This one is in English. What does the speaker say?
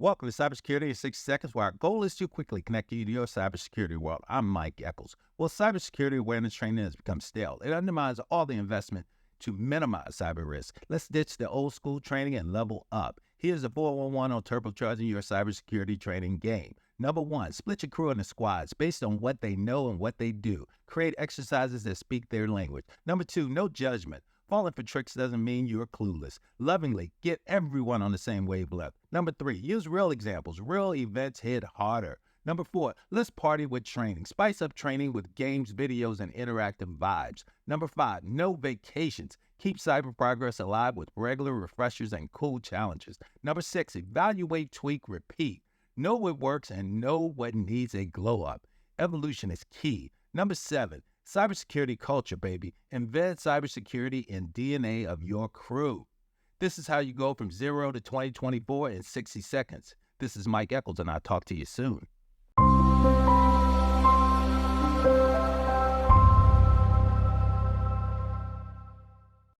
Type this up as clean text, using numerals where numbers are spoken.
Welcome to Cybersecurity in 60 Seconds, where our goal is to quickly connect you to your cybersecurity world. I'm Mike Echols. Well, cybersecurity awareness training has become stale. It undermines all the investment to minimize cyber risk. Let's ditch the old school training and level up. Here's the 411 on turbocharging your cybersecurity training game. Number one, split your crew into squads based on what they know and what they do. Create exercises that speak their language. Number two, no judgment. Falling for tricks doesn't mean you're clueless. Lovingly, get everyone on the same wavelength. Number three, use real examples. Real events hit harder. Number four, let's party with training. Spice up training with games, videos, and interactive vibes. Number five, no vacations. Keep cyber progress alive with regular refreshers and cool challenges. Number six, evaluate, tweak, repeat. Know what works and know what needs a glow up. Evolution is key. Number seven, cybersecurity culture, baby. Embed cybersecurity in DNA of your crew. This is how you go from 0 to 2024 in 60 seconds. This is Mike Echols, and I'll talk to you soon.